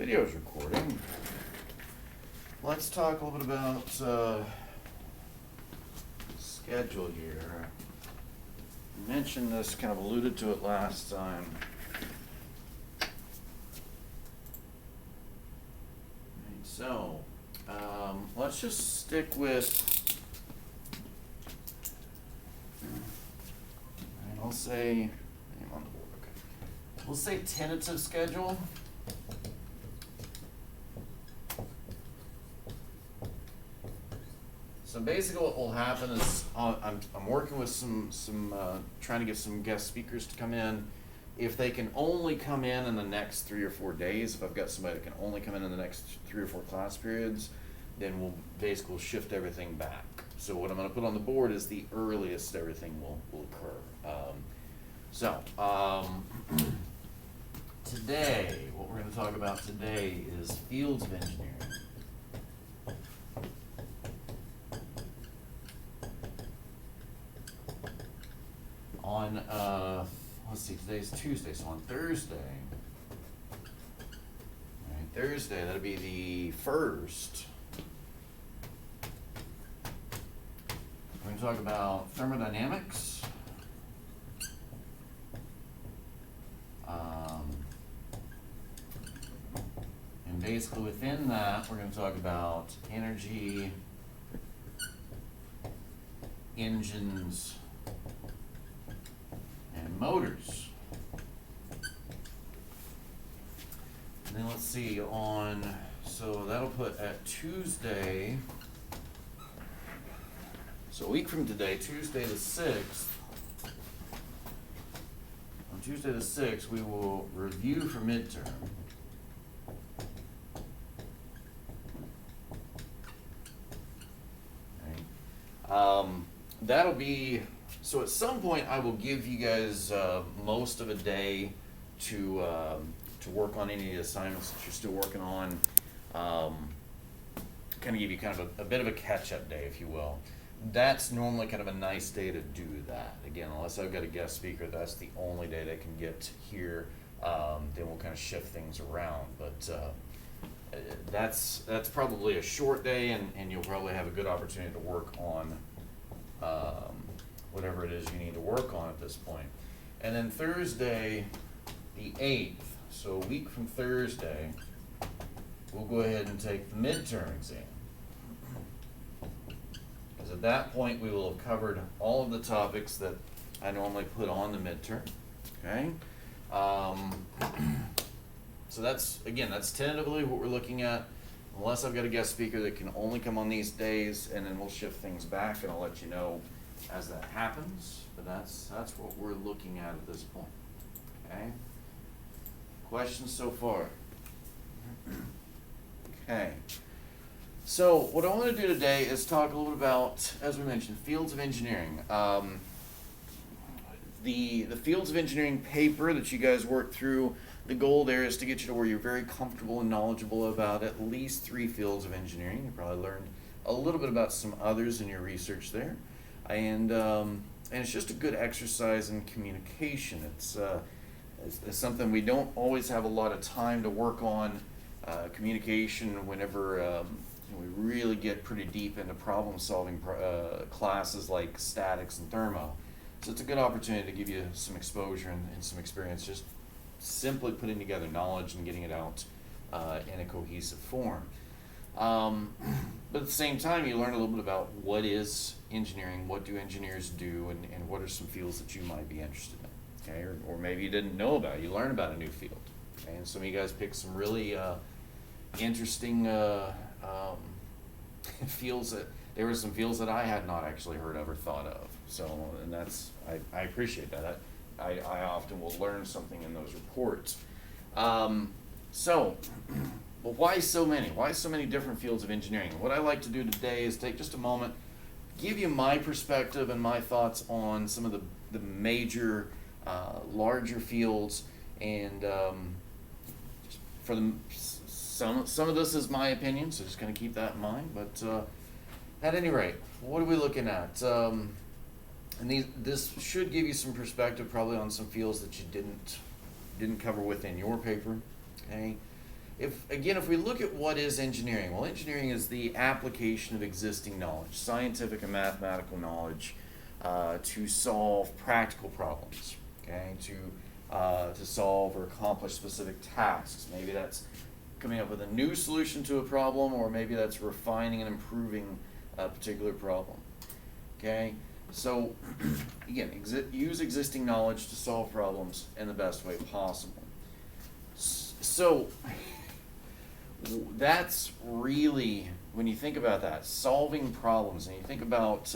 video's recording. Let's talk a little bit about schedule here. I mentioned this, kind of alluded to it last time. Right, so, let's just stick with, I'll say, name on the board, okay. We'll say tentative schedule. So basically what will happen is I'm working with some trying to get some guest speakers to come in. If they can only come in the next 3 or 4 days, if I've got somebody that can only come in the next 3 or 4 class periods, then we'll basically shift everything back. So what I'm going to put on the board is the earliest everything will occur. Today, what we're going to talk about today is fields of engineering. On, let's see, today's Tuesday, so on Thursday, that'll be the 1st. We're going to talk about thermodynamics, and basically within that, we're going to talk about energy, engines, and motors. And then let's see, so that'll put at Tuesday, so a week from today, Tuesday the 6th, on Tuesday the 6th, we will review for midterm. Okay. That'll be, so at some point I will give you guys most of a day to work on any of the assignments that you're still working on. Kind of give you kind of a bit of a catch-up day, if you will. That's normally kind of a nice day to do that. Again, unless I've got a guest speaker, that's the only day they can get here. Then we'll kind of shift things around. But that's probably a short day, and you'll probably have a good opportunity to work on whatever it is you need to work on at this point. And then Thursday, the 8th, so a week from Thursday, we'll go ahead and take the midterm exam. Because at that point, we will have covered all of the topics that I normally put on the midterm, okay? So that's tentatively what we're looking at, unless I've got a guest speaker that can only come on these days, and then we'll shift things back, and I'll let you know as that happens. But that's what we're looking at this point. Okay. Questions so far? Okay. So what I want to do today is talk a little about, as we mentioned, fields of engineering. The fields of engineering paper that you guys worked through, the goal there is to get you to where you're very comfortable and knowledgeable about at least 3 fields of engineering. You probably learned a little bit about some others in your research there. And it's just a good exercise in communication. It's something we don't always have a lot of time to work on, communication, whenever we really get pretty deep into problem-solving classes like statics and thermo. So it's a good opportunity to give you some exposure and some experience, just simply putting together knowledge and getting it out in a cohesive form. But at the same time, you learn a little bit about what is engineering, what do engineers do, and what are some fields that you might be interested in, okay? Or maybe you didn't know about it. You learn about a new field, okay? And some of you guys picked some really interesting fields there were some fields that I had not actually heard of or thought of. So, and I appreciate that. I often will learn something in those reports. Well, why so many? Why so many different fields of engineering? What I like to do today is take just a moment, give you my perspective and my thoughts on some of the major, larger fields, and for some of this is my opinion, so just kind of keep that in mind. But at any rate, what are we looking at? And this should give you some perspective, probably on some fields that you didn't cover within your paper. Okay. if we look at what is engineering, well, engineering is the application of existing knowledge, scientific and mathematical knowledge, to solve practical problems, okay, to solve or accomplish specific tasks. Maybe that's coming up with a new solution to a problem, or maybe that's refining and improving a particular problem, okay? So, again, use existing knowledge to solve problems in the best way possible. So, that's really, when you think about that, solving problems, and you think about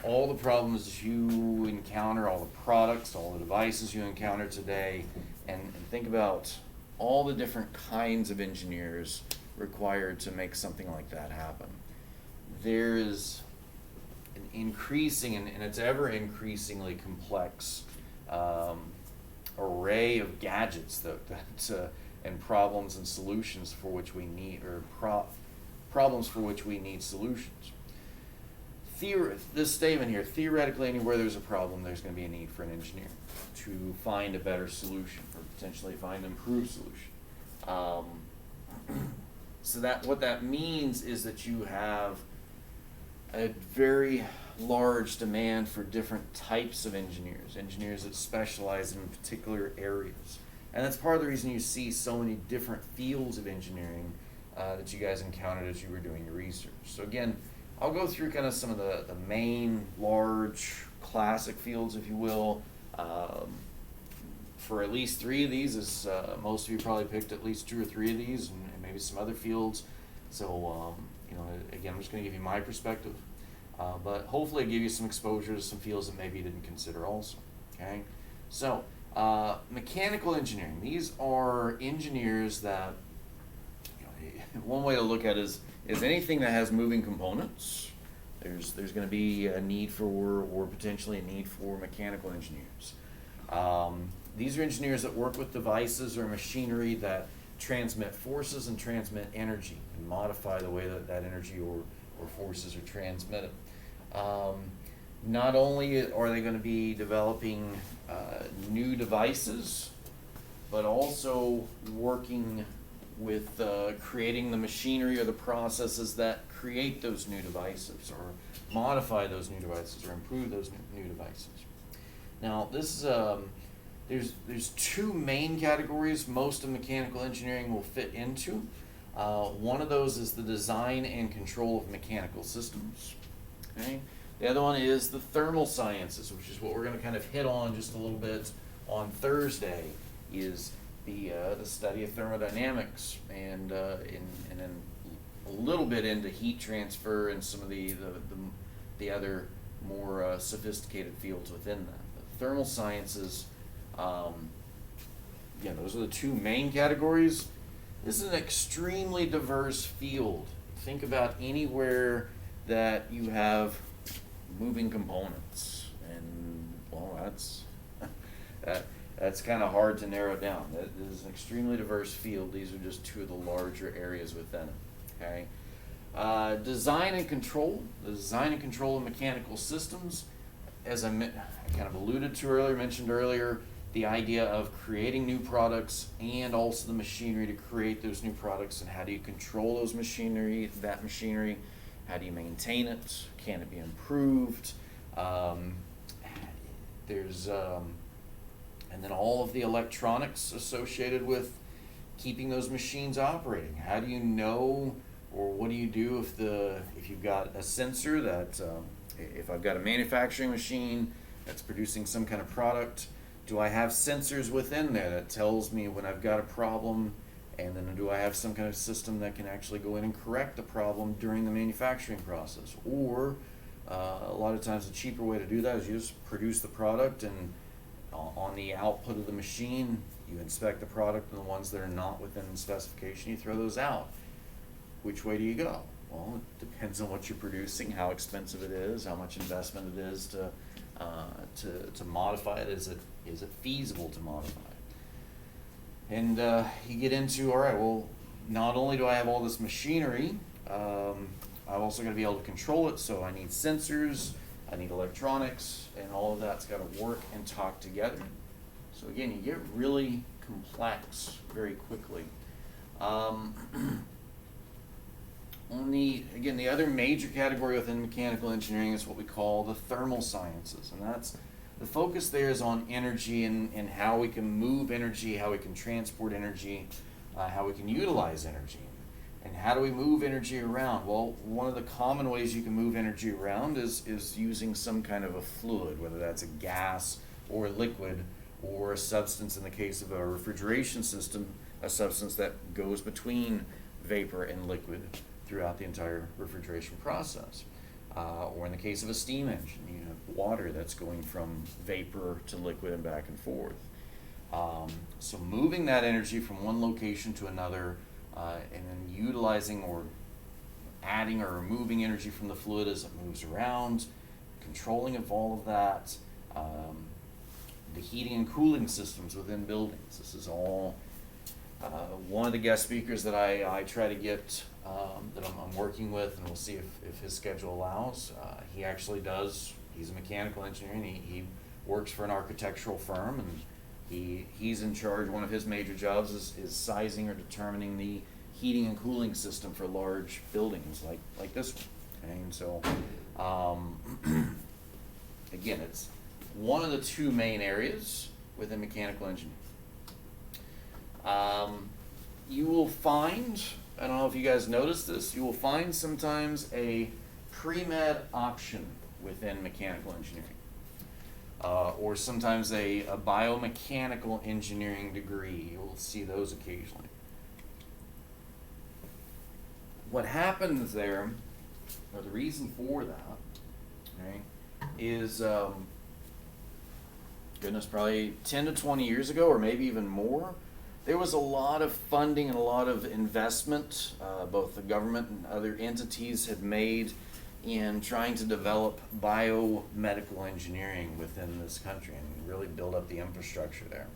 all the problems you encounter, all the products, all the devices you encounter today, and think about all the different kinds of engineers required to make something like that happen. There is an increasing, and it's ever increasingly complex array of gadgets that and problems and solutions for which we need, or problems for which we need solutions. This statement here, theoretically, anywhere there's a problem, there's going to be a need for an engineer to find a better solution, or potentially find an improved solution. So that what that means is that you have a very large demand for different types of engineers that specialize in particular areas. And that's part of the reason you see so many different fields of engineering that you guys encountered as you were doing your research. So again, I'll go through kind of some of the main large classic fields, if you will. For at least 3 of these, as most of you probably picked at least 2 or 3 of these, and maybe some other fields. So again, I'm just going to give you my perspective, but hopefully give you some exposure to some fields that maybe you didn't consider also. Okay, so mechanical engineering. These are engineers that, one way to look at it is anything that has moving components. There's going to be a need for, or potentially a need for, mechanical engineers. These are engineers that work with devices or machinery that transmit forces and transmit energy, and modify the way that energy or forces are transmitted. Not only are they going to be developing new devices, but also working with creating the machinery or the processes that create those new devices, or modify those new devices, or improve those new devices. Now, this is there's 2 main categories most of mechanical engineering will fit into. One of those is the design and control of mechanical systems. Okay? The other one is the thermal sciences, which is what we're going to kind of hit on just a little bit on Thursday, is the study of thermodynamics, and then a little bit into heat transfer and some of the other more sophisticated fields within that. But thermal sciences, those are the 2 main categories. This is an extremely diverse field. Think about anywhere that you have moving components, and well, that's kind of hard to narrow down. That is an extremely diverse field. These are just 2 of the larger areas within it. Okay, design and control. The design and control of mechanical systems, as I kind of alluded to earlier, mentioned earlier, the idea of creating new products and also the machinery to create those new products, and how do you control that machinery, how do you maintain it, can it be improved, and then all of the electronics associated with keeping those machines operating. How do you know, or what do you do if you've got a sensor that, if I've got a manufacturing machine that's producing some kind of product, do I have sensors within there that tells me when I've got a problem, and then do I have some kind of system that can actually go in and correct the problem during the manufacturing process? Or a lot of times the cheaper way to do that is you just produce the product, and on the output of the machine you inspect the product, and the ones that are not within the specification you throw those out. Which way do you go? Well, it depends on what you're producing, how expensive it is, how much investment it is to modify it. Is it feasible to modify it? And you get into, all right, well, not only do I have all this machinery, I'm also going to be able to control it, so I need sensors, I need electronics, and all of that's got to work and talk together. So again, you get really complex very quickly. The other major category within mechanical engineering is what we call the thermal sciences, and that's the focus there is on energy and how we can move energy, how we can transport energy, how we can utilize energy. And how do we move energy around? Well, one of the common ways you can move energy around is using some kind of a fluid, whether that's a gas or a liquid or a substance. In the case of a refrigeration system, a substance that goes between vapor and liquid throughout the entire refrigeration process. Or in the case of a steam engine, you have water that's going from vapor to liquid and back and forth. So moving that energy from one location to another, and then utilizing or adding or removing energy from the fluid as it moves around, controlling of all of that, the heating and cooling systems within buildings. This is all one of the guest speakers that I try to get, that I'm working with, and we'll see if his schedule allows. He actually does, he's a mechanical engineer, and he works for an architectural firm, and he's in charge. One of his major jobs is sizing or determining the heating and cooling system for large buildings like this one. Okay? And so, again, it's one of the two main areas within mechanical engineering. You will find, I don't know if you guys noticed this, you will find sometimes a pre-med option within mechanical engineering. Or sometimes a biomechanical engineering degree. You'll see those occasionally. What happens there, or the reason for that, okay, is, probably 10 to 20 years ago, or maybe even more, there was a lot of funding and a lot of investment, both the government and other entities had made in trying to develop biomedical engineering within this country and really build up the infrastructure there.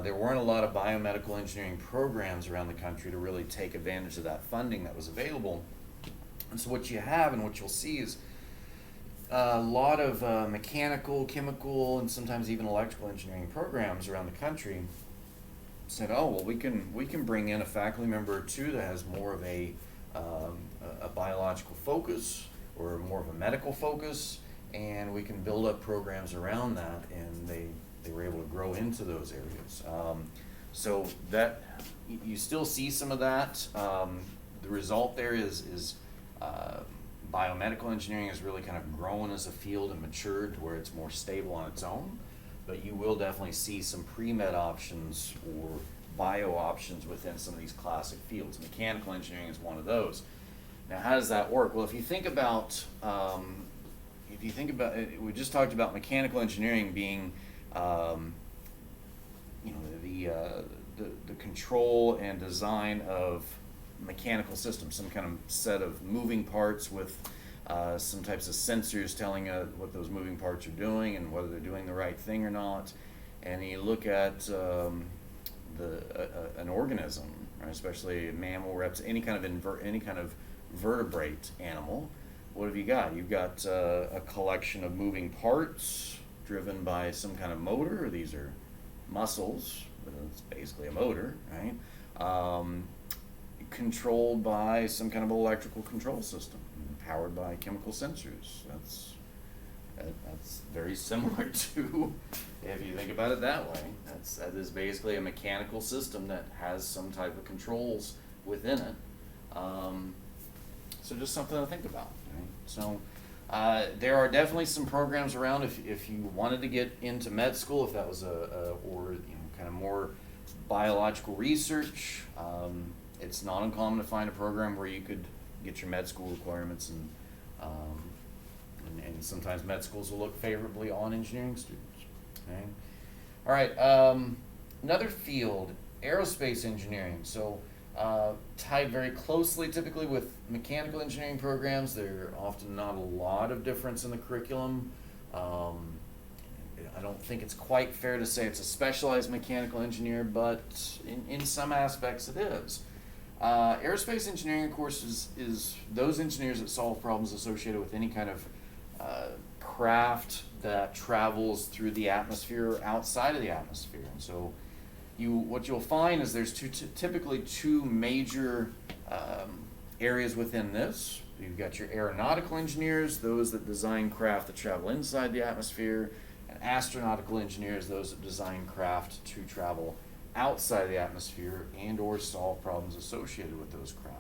There weren't a lot of biomedical engineering programs around the country to really take advantage of that funding that was available. And so what you have and what you'll see is a lot of mechanical, chemical, and sometimes even electrical engineering programs around the country said, oh, well, we can bring in a faculty member or two that has more of a biological focus or more of a medical focus, and we can build up programs around that, and they were able to grow into those areas. So that you still see some of that. The result there is biomedical engineering has really kind of grown as a field and matured to where it's more stable on its own, but you will definitely see some pre-med options or bio options within some of these classic fields. Mechanical engineering is one of those. Now, how does that work? Well, if you think about, we just talked about mechanical engineering being, the control and design of mechanical systems, some kind of set of moving parts with some types of sensors telling what those moving parts are doing and whether they're doing the right thing or not. And you look at an organism, right, especially a mammal, reptile, any kind of vertebrate animal. What have you got? You've got a collection of moving parts driven by some kind of motor. These are muscles, but it's basically a motor, right? Controlled by some kind of electrical control system, powered by chemical sensors. That's very similar to, if you think about it that way, that is basically a mechanical system that has some type of controls within it. So just something to think about. Right? So there are definitely some programs around if you wanted to get into med school, if that was kind of more biological research. It's not uncommon to find a program where you could get your med school requirements, and sometimes med schools will look favorably on engineering students. Okay? All right, another field, aerospace engineering. So tied very closely typically with mechanical engineering programs. There are often not a lot of difference in the curriculum. I don't think it's quite fair to say it's a specialized mechanical engineer, but in some aspects it is. Aerospace engineering, of course, is those engineers that solve problems associated with any kind of craft that travels through the atmosphere or outside of the atmosphere. And so what you'll find is there's typically two major areas within this. You've got your aeronautical engineers, those that design craft that travel inside the atmosphere, and astronautical engineers, those that design craft to travel outside the atmosphere and or solve problems associated with those craft.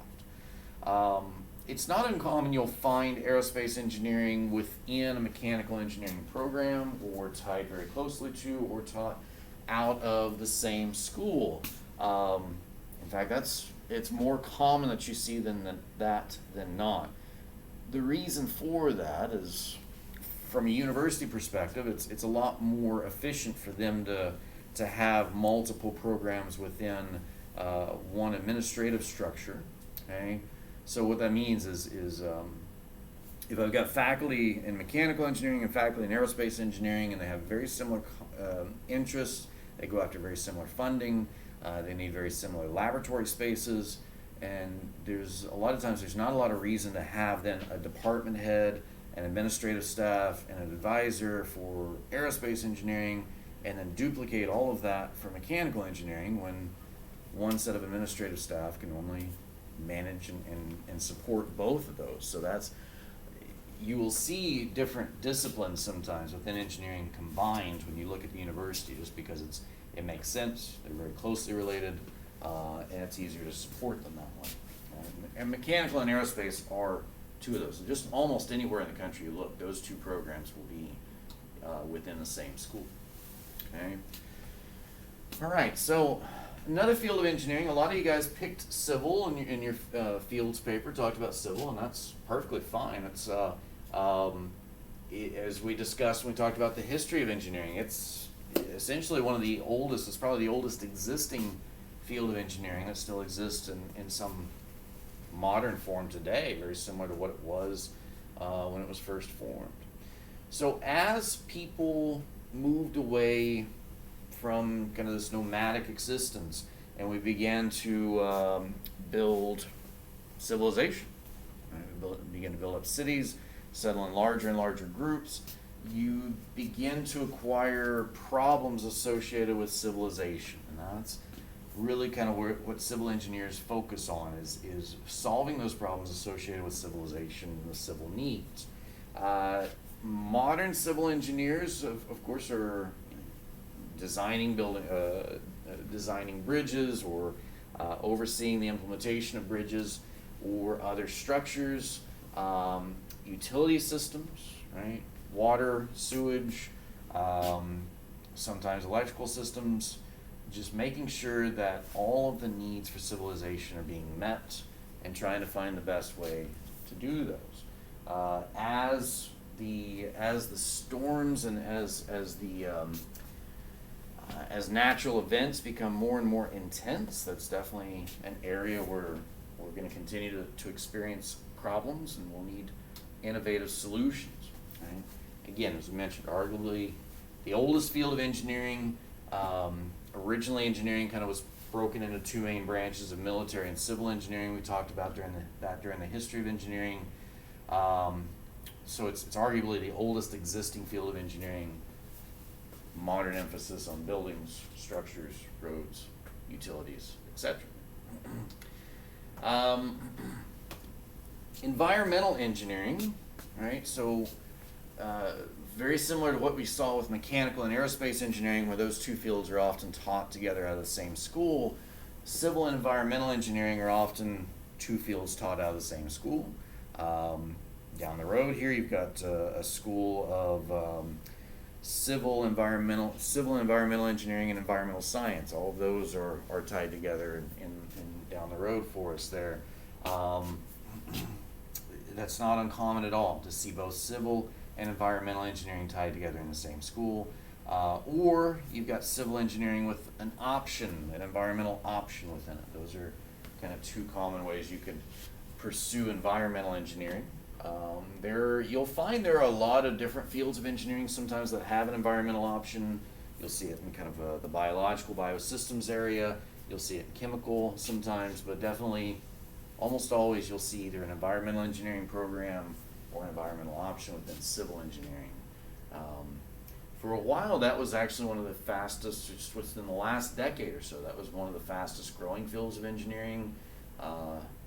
It's not uncommon you'll find aerospace engineering within a mechanical engineering program, or tied very closely to, or taught out of the same school. In fact, it's more common that you see than not. The reason for that is, from a university perspective, it's a lot more efficient for them to have multiple programs within one administrative structure. Okay, so what that means is if I've got faculty in mechanical engineering and faculty in aerospace engineering, and they have very similar interests, they go after very similar funding, they need very similar laboratory spaces, and there's a lot of times there's not a lot of reason to have then a department head, an administrative staff, and an advisor for aerospace engineering, and then duplicate all of that for mechanical engineering when one set of administrative staff can only manage and support both of those. So you will see different disciplines sometimes within engineering combined when you look at the university, just because it makes sense, they're very closely related, and it's easier to support them that way. And mechanical and aerospace are two of those. So just almost anywhere in the country you look, those two programs will be within the same school. Okay. All right, so another field of engineering, a lot of you guys picked civil in your fields paper, talked about civil, and that's perfectly fine. It's as we discussed when we talked about the history of engineering, it's essentially one of the oldest, it's probably the oldest existing field of engineering that still exists in some modern form today, very similar to what it was when it was first formed. So as people moved away from kind of this nomadic existence, and we began to build civilization, right? Began to build up cities, settle in larger and larger groups, you begin to acquire problems associated with civilization, and that's really kind of what civil engineers focus on, is solving those problems associated with civilization and the civil needs. Modern civil engineers, of course, are designing bridges, or overseeing the implementation of bridges or other structures, utility systems, right? Water, sewage, sometimes electrical systems, just making sure that all of the needs for civilization are being met and trying to find the best way to do those. As the storms and as natural events become more and more intense, that's definitely an area where we're going to continue to experience problems, and we'll need innovative solutions. Right? Again, as we mentioned, arguably the oldest field of engineering. Originally, engineering kind of was broken into two main branches of military and civil engineering. We talked about during the history of engineering. So it's arguably the oldest existing field of engineering. Modern emphasis on buildings, structures, roads, utilities, etc. Environmental engineering, right? So very similar to what we saw with mechanical and aerospace engineering, where those two fields are often taught together out of the same school. Civil and environmental engineering are often two fields taught out of the same school. Down the road here, you've got a school of civil environmental engineering and environmental science. All of those are tied together in down the road for us there. That's not uncommon at all to see both civil and environmental engineering tied together in the same school. Or you've got civil engineering with an environmental option within it. Those are kind of two common ways you could pursue environmental engineering. You'll find there are a lot of different fields of engineering sometimes that have an environmental option. You'll see it in kind of the biological, biosystems area. You'll see it in chemical sometimes, but definitely almost always you'll see either an environmental engineering program or an environmental option within civil engineering. For a while, that was actually one of the fastest, just within the last decade or so, that was one of the fastest growing fields of engineering.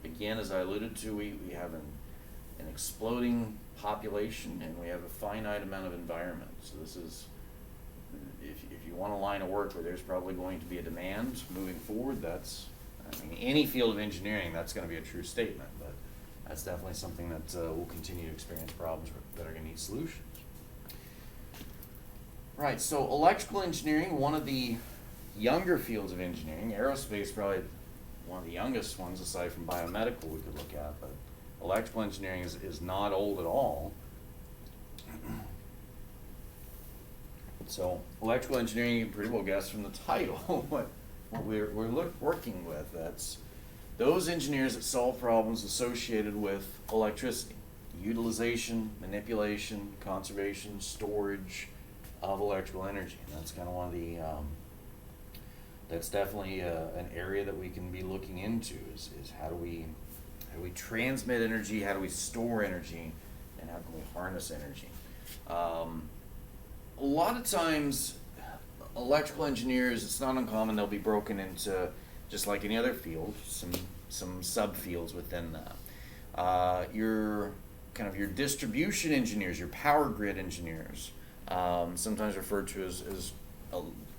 Again, as I alluded to, we have an exploding population and we have a finite amount of environment. So this is, if you want a line of work where there's probably going to be a demand moving forward, that's, I mean, any field of engineering, that's going to be a true statement, but that's definitely something that will continue to experience problems that are going to need solutions. Right, so electrical engineering, one of the younger fields of engineering. Aerospace probably one of the youngest ones aside from biomedical we could look at, but electrical engineering is not old at all. So electrical engineering, you can pretty well guess from the title what we're working with. That's those engineers that solve problems associated with electricity, utilization, manipulation, conservation, storage of electrical energy. And that's kind of one of the, that's definitely an area that we can be looking into is how do we transmit energy, how do we store energy, and how can we harness energy. A lot of times, electrical engineers, it's not uncommon they'll be broken into, just like any other field, some subfields within that. Your distribution engineers, your power grid engineers, sometimes referred to as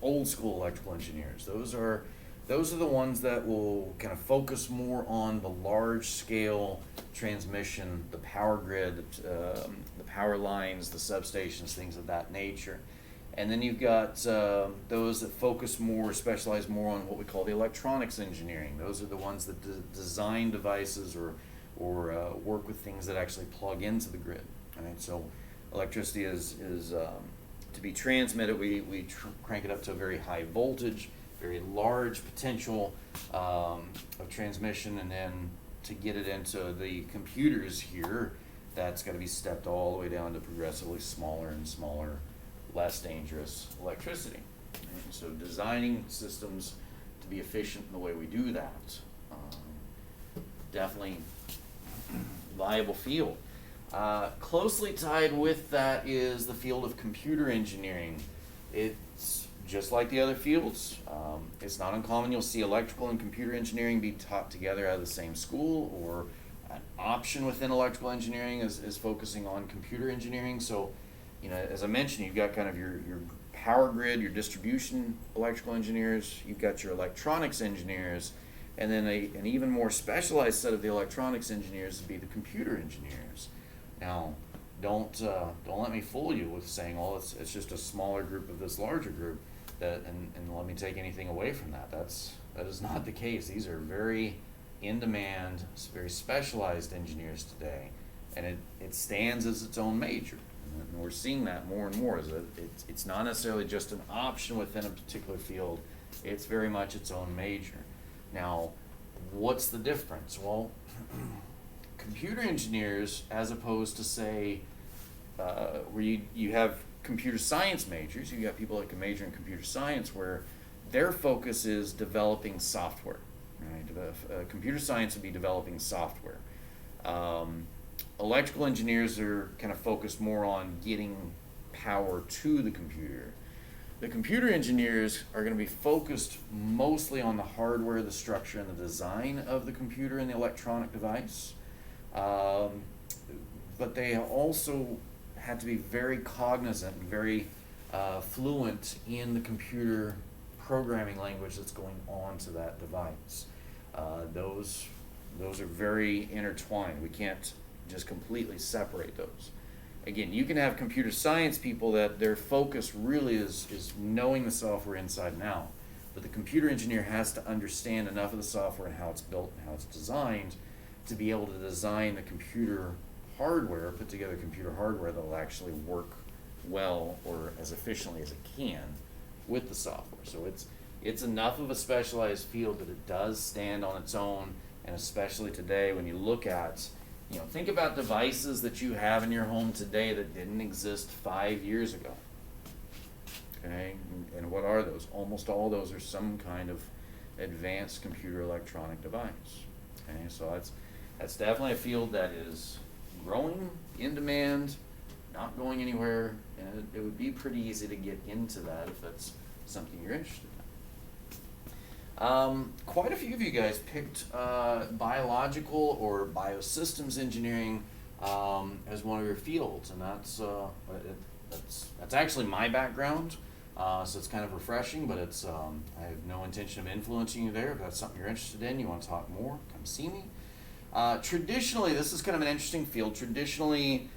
old school electrical engineers. Those are the ones that will kind of focus more on the large scale transmission, the power grid, the power lines, the substations, things of that nature. And then you've got those that focus more, specialize more on what we call the electronics engineering. Those are the ones that design devices or work with things that actually plug into the grid. Right? So electricity is to be transmitted, we crank it up to a very high voltage, very large potential of transmission, and then to get it into the computers here, that's got to be stepped all the way down to progressively smaller and smaller, less dangerous electricity. And so designing systems to be efficient in the way we do that, definitely viable field. Closely tied with that is the field of computer engineering. It's just like the other fields. It's not uncommon you'll see electrical and computer engineering be taught together out of the same school, or an option within electrical engineering is focusing on computer engineering. So, you know, as I mentioned, you've got kind of your power grid, your distribution electrical engineers, you've got your electronics engineers, and then an even more specialized set of the electronics engineers would be the computer engineers. Now, don't let me fool you with saying, oh, it's just a smaller group of this larger group, and let me take anything away from that. That is not the case. These are very in-demand, very specialized engineers today, and it stands as its own major. And we're seeing that more and more. It's not necessarily just an option within a particular field. It's very much its own major. Now, what's the difference? Well, computer engineers, as opposed to, say, where you have computer science majors, you got people that can major in computer science where their focus is developing software. Right? Computer science would be developing software. Electrical engineers are kind of focused more on getting power to the computer. The computer engineers are going to be focused mostly on the hardware, the structure, and the design of the computer and the electronic device. But they also had to be very cognizant and very fluent in the computer programming language that's going on to that device. Those are very intertwined. We can't just completely separate those. Again, you can have computer science people that their focus really is knowing the software inside and out, but the computer engineer has to understand enough of the software and how it's built and how it's designed to be able to design the computer hardware, put together computer hardware that will actually work well or as efficiently as it can with the software. So it's enough of a specialized field that it does stand on its own, and especially today when you look at, you know, think about devices that you have in your home today that didn't exist 5 years ago. Okay, and what are those? Almost all those are some kind of advanced computer electronic device. Okay, so that's definitely a field that is growing, in demand, not going anywhere, and it would be pretty easy to get into that if that's something you're interested in. Quite a few of you guys picked biological or biosystems engineering as one of your fields, and that's actually my background. So it's kind of refreshing, but I have no intention of influencing you there. If that's something you're interested in, you want to talk more, come see me. Traditionally, this is kind of an interesting field. Traditionally,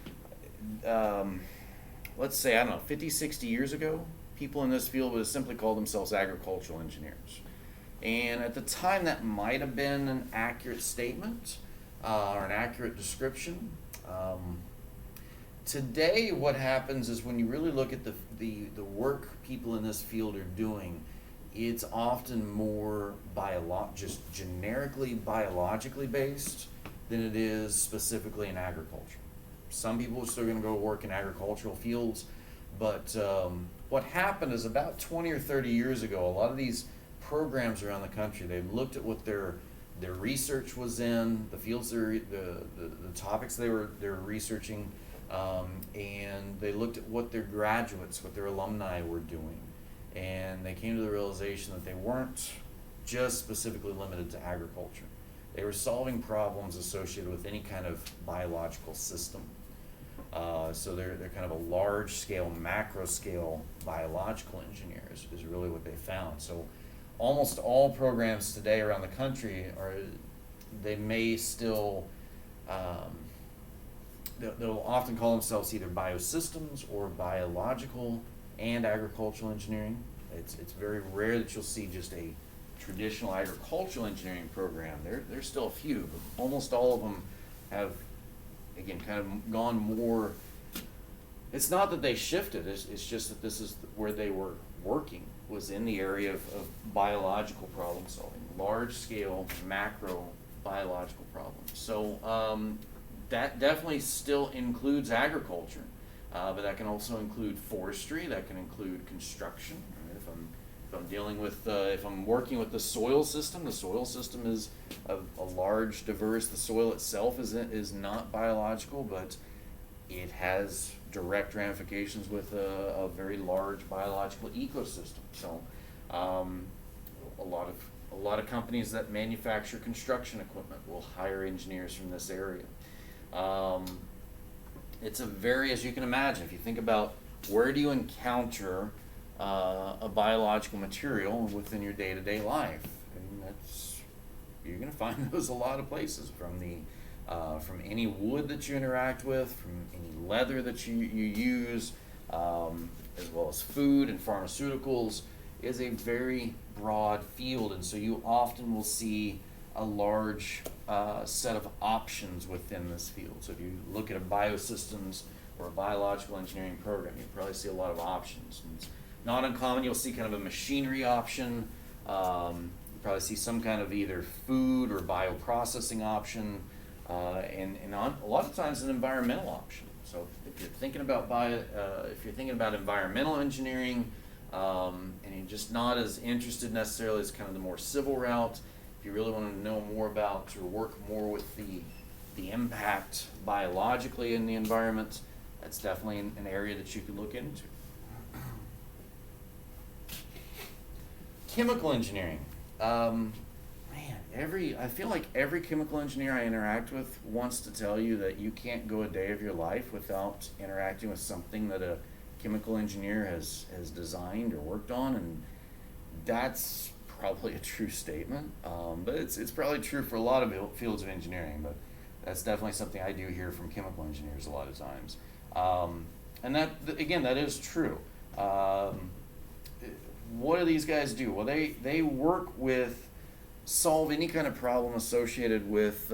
let's say, 50, 60 years ago, people in this field would have simply called themselves agricultural engineers. And at the time, that might have been an accurate statement or an accurate description. Today, what happens is when you really look at the work people in this field are doing, it's often more just generically biologically based than it is specifically in agriculture. Some people are still going to go work in agricultural fields, but what happened is about 20 or 30 years ago, a lot of these programs around the country, they looked at what their research was in, the fields, the topics they were researching, and they looked at what their graduates, what their alumni were doing. And they came to the realization that they weren't just specifically limited to agriculture. They were solving problems associated with any kind of biological system. So they're kind of a large scale, macro scale biological engineers is really what they found. So almost all programs today around the country they may still, they'll often call themselves either biosystems or biological and agricultural engineering. It's very rare that you'll see just a traditional agricultural engineering program. There's still a few, but almost all of them have, again, kind of gone more. It's not that they shifted, it's just that this is where they were working, was in the area of biological problem solving, large scale, macro biological problems. So that definitely still includes agriculture. But that can also include forestry. That can include construction. Right? If I'm working with the soil system is a large, diverse. The soil itself is not biological, but it has direct ramifications with a very large biological ecosystem. So, a lot of companies that manufacture construction equipment will hire engineers from this area. It's as you can imagine, if you think about where do you encounter a biological material within your day-to-day life, and you're going to find those a lot of places, from any wood that you interact with, from any leather that you use, as well as food and pharmaceuticals, is a very broad field, and so you often will see a large set of options within this field. So if you look at a biosystems or a biological engineering program, you probably see a lot of options. And it's not uncommon, you'll see kind of a machinery option. You probably see some kind of either food or bioprocessing option, and a lot of times an environmental option. So if you're thinking about environmental engineering, and you're just not as interested necessarily as kind of the more civil route, if you really want to know more about or work more with the impact biologically in the environment, that's definitely an area that you can look into. Chemical engineering. I feel like every chemical engineer I interact with wants to tell you that you can't go a day of your life without interacting with something that a chemical engineer has designed or worked on, and that's probably a true statement, but it's probably true for a lot of fields of engineering, but that's definitely something I do hear from chemical engineers a lot of times. And that is true. What do these guys do? Well, they work solve any kind of problem associated with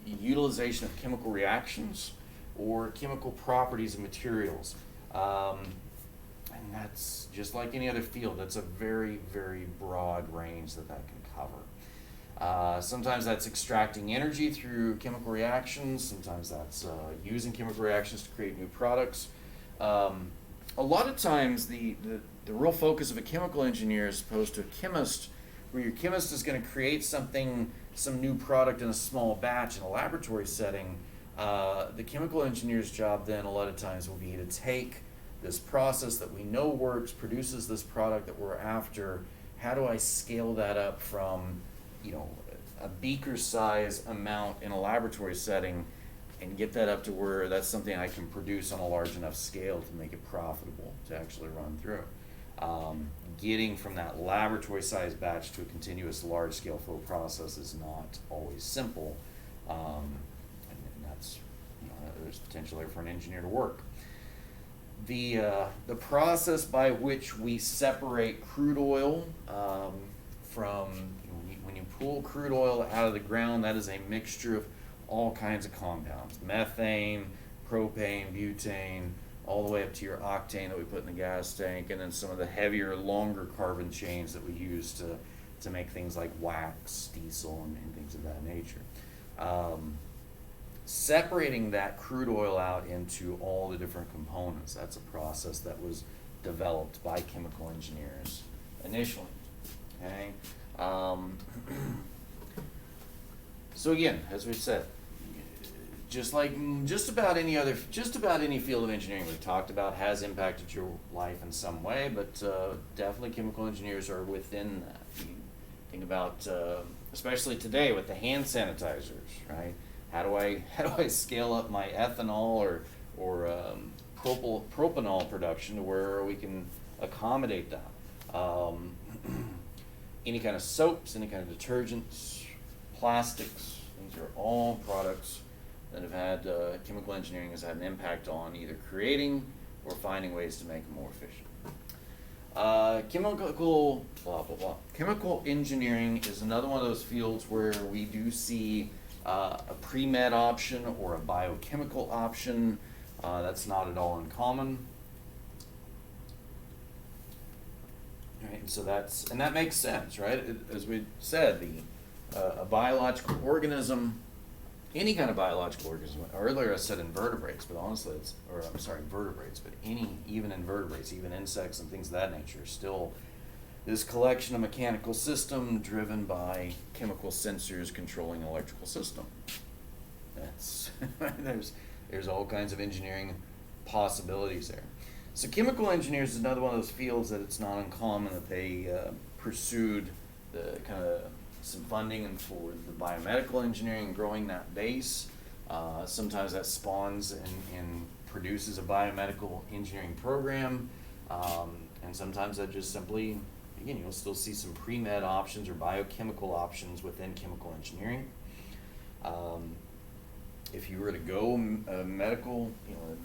utilization of chemical reactions or chemical properties of materials. And that's just like any other field. That's a very, very broad range that can cover. Sometimes that's extracting energy through chemical reactions. Sometimes that's using chemical reactions to create new products. A lot of times the real focus of a chemical engineer as opposed to a chemist, where your chemist is going to create some new product in a small batch in a laboratory setting. The chemical engineer's job then a lot of times will be to take this process that we know works, produces this product that we're after. How do I scale that up from, you know, a beaker size amount in a laboratory setting and get that up to where that's something I can produce on a large enough scale to make it profitable to actually run through. Getting from that laboratory size batch to a continuous large scale flow process is not always simple, and that's, you know, there's potential there for an engineer to work. The process by which we separate crude oil from, when you pull crude oil out of the ground, that is a mixture of all kinds of compounds: methane, propane, butane, all the way up to your octane that we put in the gas tank, and then some of the heavier, longer carbon chains that we use to make things like wax, diesel, and things of that nature. Separating that crude oil out into all the different components, that's a process that was developed by chemical engineers initially. Okay. So again, as we said, just about any field of engineering we've talked about has impacted your life in some way, but definitely chemical engineers are within that. You think about, especially today with the hand sanitizers, right? How do I scale up my ethanol or propanol production to where we can accommodate that? Any kind of soaps, any kind of detergents, plastics, these are all products that have had, chemical engineering has had an impact on either creating or finding ways to make them more efficient. Chemical engineering is another one of those fields where we do see a pre-med option or a biochemical option. That's not at all uncommon. Right, so that makes sense, right? As we said, a biological organism, any kind of biological organism. Earlier I said invertebrates, but honestly vertebrates, but even invertebrates, even insects and things of that nature, still this collection of mechanical system driven by chemical sensors controlling an electrical system. That's there's all kinds of engineering possibilities there. So chemical engineers is another one of those fields that it's not uncommon that they pursued the kind of some funding and for the biomedical engineering and growing that base. Sometimes that spawns and produces a biomedical engineering program, and sometimes that just simply, again, you'll still see some pre-med options or biochemical options within chemical engineering. If you were to go a medical,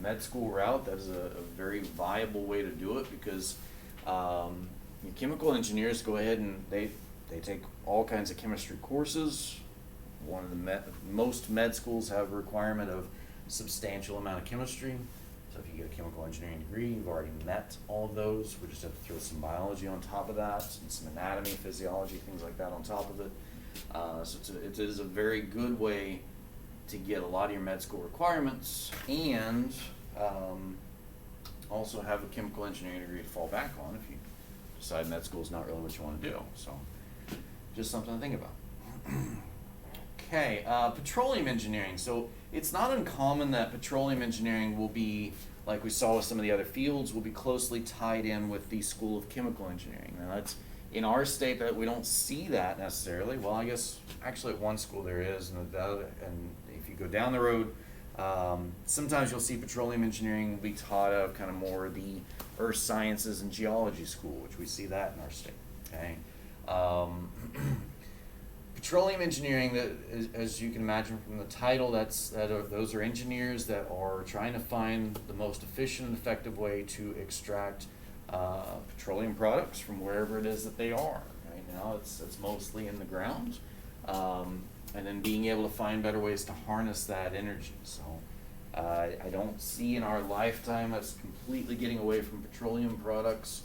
med school route, that is a very viable way to do it, because chemical engineers go ahead and they take all kinds of chemistry courses. One of the most med schools have a requirement of substantial amount of chemistry. So if you get a chemical engineering degree, you've already met all of those. We just have to throw some biology on top of that, and some anatomy, physiology, things like that on top of it. So it is a very good way to get a lot of your med school requirements, and also have a chemical engineering degree to fall back on if you decide med school is not really what you want to do. So just something to think about. Okay, petroleum engineering. So it's not uncommon that petroleum engineering will be, like we saw with some of the other fields, will be closely tied in with the School of Chemical Engineering. Now that's, in our state, that we don't see that necessarily. Well, I guess actually at one school there is, and if you go down the road, sometimes you'll see petroleum engineering will be taught out of kind of more the earth sciences and geology school, which we see that in our state. Okay. Petroleum engineering, that as you can imagine from the title, those are engineers that are trying to find the most efficient and effective way to extract petroleum products from wherever it is that they are. Right now it's mostly in the ground, and then being able to find better ways to harness that energy. So I don't see in our lifetime us completely getting away from petroleum products,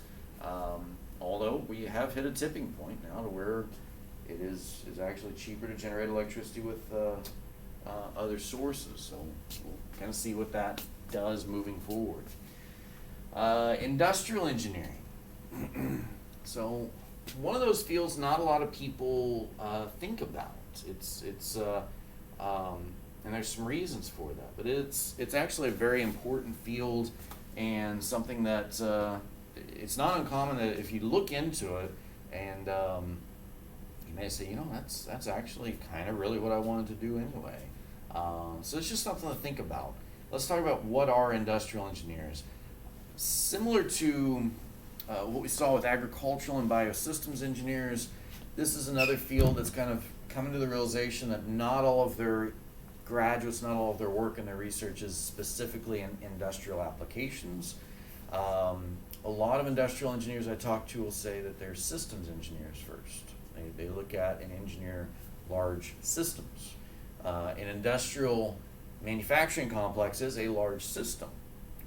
although we have hit a tipping point now to where it is actually cheaper to generate electricity with other sources. So we'll kind of see what that does moving forward. Industrial engineering. So one of those fields not a lot of people think about. It's And there's some reasons for that, but it's actually a very important field, and something that it's not uncommon that if you look into it, and you may say, that's actually kind of really what I wanted to do anyway. So it's just something to think about. Let's talk about what are industrial engineers. Similar to what we saw with agricultural and biosystems engineers, this is another field that's kind of coming to the realization that not all of their graduates, not all of their work and their research is specifically in industrial applications. A lot of industrial engineers I talk to will say that they're systems engineers first. They look at and engineer large systems. An industrial manufacturing complex is a large system,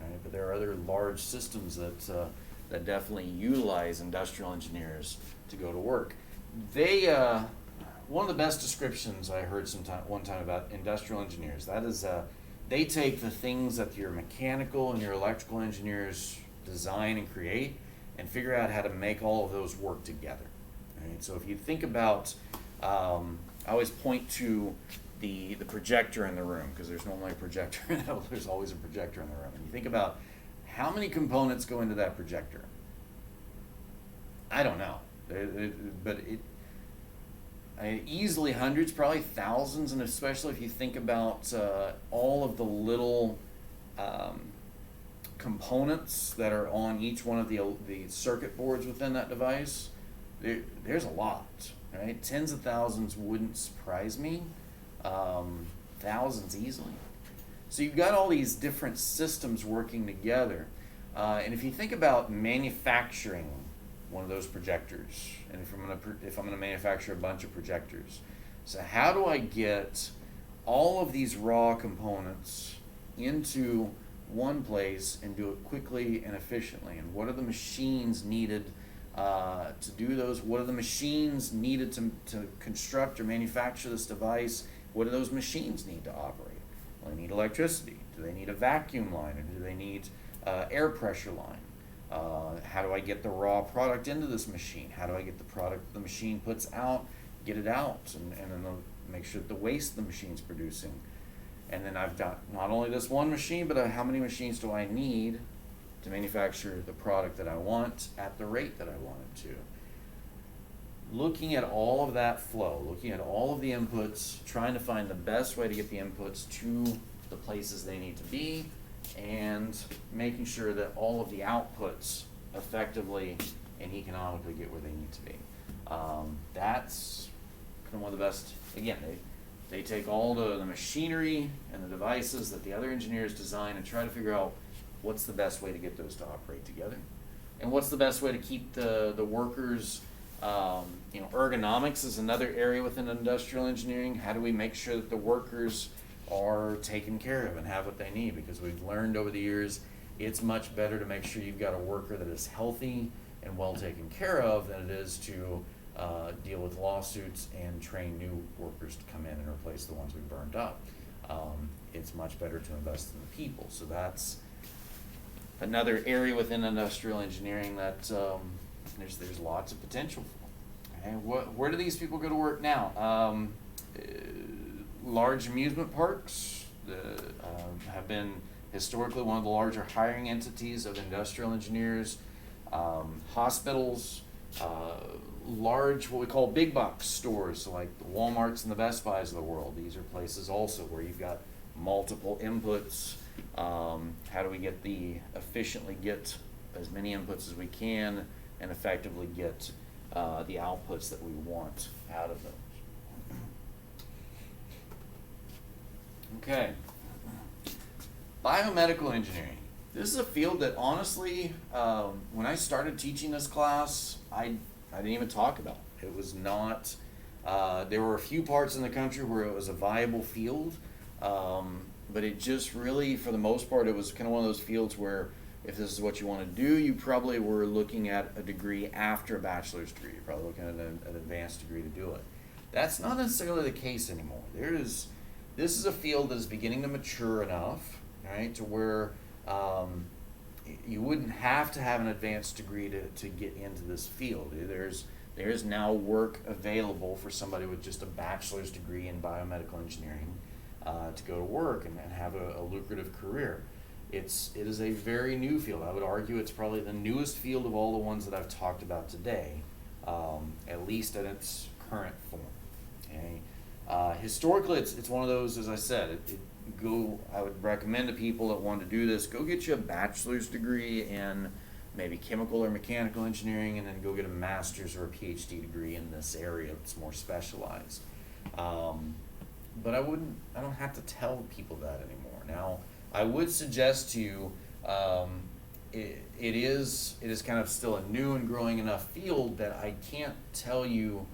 right? But there are other large systems that definitely utilize industrial engineers to go to work. One of the best descriptions I heard one time about industrial engineers, that is, they take the things that your mechanical and your electrical engineers design and create and figure out how to make all of those work together. Right? So if you think about, I always point to the projector in the room, because there's normally a projector, there's always a projector in the room. And you think about how many components go into that projector. I don't know, but easily hundreds, probably thousands, and especially if you think about all of the little components that are on each one of the circuit boards within that device, there's a lot, right? Tens of thousands wouldn't surprise me, thousands easily. So you've got all these different systems working together, and if you think about manufacturing one of those projectors, and if I'm gonna manufacture a bunch of projectors, so how do I get all of these raw components into one place and do it quickly and efficiently? And what are the machines needed to do those? What are the machines needed to construct or manufacture this device? What do those machines need to operate? Well, they need electricity. Do they need a vacuum line, or do they need air pressure line? How do I get the raw product into this machine? How do I get the product the machine puts out, get it out, and then make sure that the waste the machine's producing? And then I've got not only this one machine, but how many machines do I need to manufacture the product that I want at the rate that I want it to? Looking at all of that flow, looking at all of the inputs, trying to find the best way to get the inputs to the places they need to be, and making sure that all of the outputs effectively and economically get where they need to be. That's kind of one of the best. Again, they take all the machinery and the devices that the other engineers design and try to figure out what's the best way to get those to operate together, and what's the best way to keep the workers. Ergonomics is another area within industrial engineering. How do we make sure that the workers are taken care of and have what they need? Because we've learned over the years, it's much better to make sure you've got a worker that is healthy and well taken care of than it is to deal with lawsuits and train new workers to come in and replace the ones we burned up. It's much better to invest in the people. So that's another area within industrial engineering that there's lots of potential for. Okay, where do these people go to work now? Large amusement parks have been historically one of the larger hiring entities of industrial engineers. Hospitals, large, what we call big box stores, so like the Walmarts and the Best Buys of the world. These are places also where you've got multiple inputs. How do we efficiently get as many inputs as we can and effectively get the outputs that we want out of those? Okay. Biomedical engineering. This is a field that honestly, when I started teaching this class, I didn't even talk about. It was not, there were a few parts in the country where it was a viable field, but it just really, for the most part, it was kind of one of those fields where if this is what you want to do, you probably were looking at a degree after a bachelor's degree. You're probably looking at an advanced degree to do it. That's not necessarily the case anymore. This is a field that is beginning to mature enough, right, to where you wouldn't have to have an advanced degree to get into this field. There's now work available for somebody with just a bachelor's degree in biomedical engineering. to go to work and have a lucrative career. It is a very new field. I would argue it's probably the newest field of all the ones that I've talked about today, at least in its current form. Okay. Historically, it's one of those, as I said, I would recommend to people that want to do this, go get you a bachelor's degree in maybe chemical or mechanical engineering, and then go get a master's or a PhD degree in this area that's more specialized. But I don't have to tell people that anymore. Now, I would suggest to you, it is kind of still a new and growing enough field that I can't tell you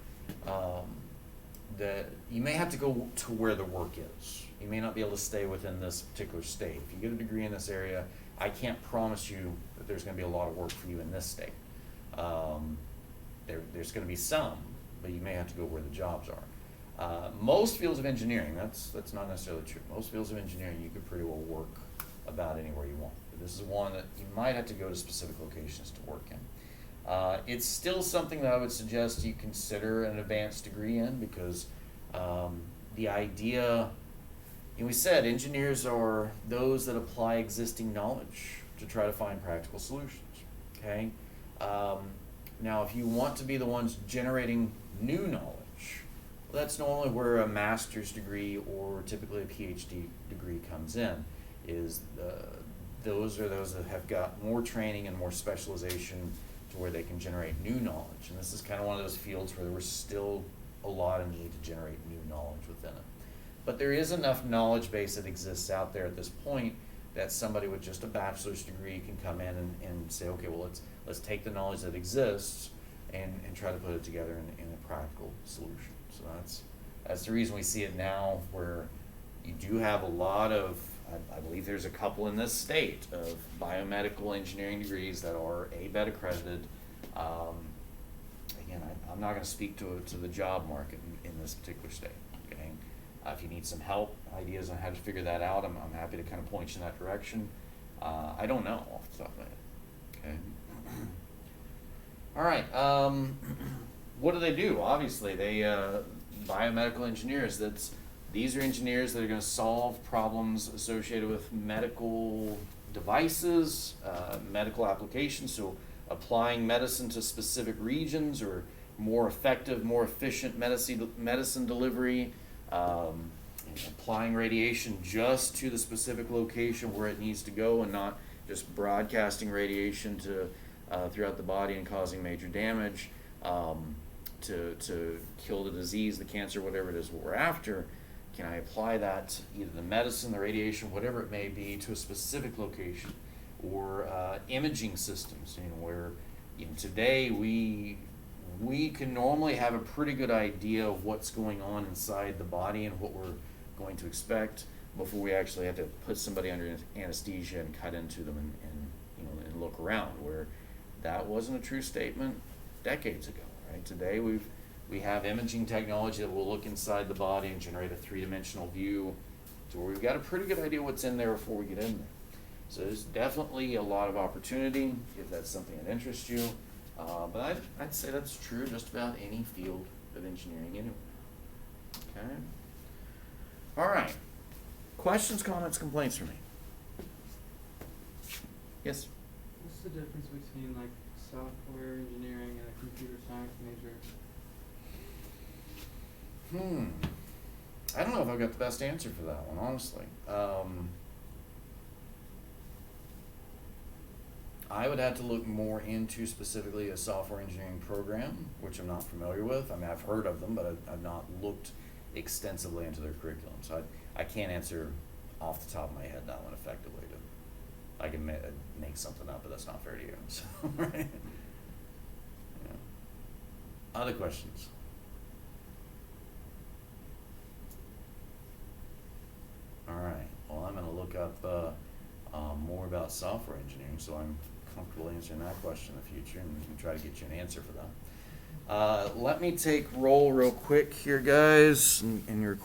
that you may have to go to where the work is. You may not be able to stay within this particular state. If you get a degree in this area, I can't promise you that there's going to be a lot of work for you in this state. There's going to be some, but you may have to go where the jobs are. Most fields of engineering, that's not necessarily true. Most fields of engineering, you could pretty well work about anywhere you want. But this is one that you might have to go to specific locations to work in. It's still something that I would suggest you consider an advanced degree in, because the idea, we said engineers are those that apply existing knowledge to try to find practical solutions. Okay. Now, if you want to be the ones generating new knowledge, well, that's normally where a master's degree or typically a PhD degree comes in. Those are those that have got more training and more specialization to where they can generate new knowledge. And this is kind of one of those fields where there was still a lot of need to generate new knowledge within it. But there is enough knowledge base that exists out there at this point that somebody with just a bachelor's degree can come in and say, okay, well, let's take the knowledge that exists and try to put it together in a practical solution. So that's the reason we see it now, where you do have a lot of, I believe there's a couple in this state of biomedical engineering degrees that are ABET accredited. Again, I'm not going to speak to the job market in this particular state. Okay, if you need some help, ideas on how to figure that out, I'm happy to kind of point you in that direction. I don't know off the top of my head. Okay. All right. What do? Obviously, biomedical engineers. These are engineers that are going to solve problems associated with medical devices, medical applications, so applying medicine to specific regions or more effective, more efficient medicine delivery, applying radiation just to the specific location where it needs to go and not just broadcasting radiation to throughout the body and causing major damage to kill the disease, the cancer, whatever it is what we're after. Can I apply that, either the medicine, the radiation, whatever it may be, to a specific location? Or imaging systems, where today we can normally have a pretty good idea of what's going on inside the body and what we're going to expect before we actually have to put somebody under anesthesia and cut into them and look around, where that wasn't a true statement decades ago. Right? Today we have imaging technology that will look inside the body and generate a three-dimensional view to where we've got a pretty good idea what's in there before we get in there. So there's definitely a lot of opportunity if that's something that interests you. But I'd say that's true just about any field of engineering anyway. Okay. All right. Questions, comments, complaints for me? Yes? What's the difference between like software engineering and a computer science major? I don't know if I've got the best answer for that one, honestly. I would have to look more into specifically a software engineering program, which I'm not familiar with. I mean, I've heard of them, but I've not looked extensively into their curriculum. So I can't answer off the top of my head that one effectively. I can make something up, but that's not fair to you. So, right? Yeah. Other questions? All right. Well, I'm going to look up more about software engineering, so I'm comfortable answering that question in the future, and we can try to get you an answer for that. Let me take roll real quick here, guys, in your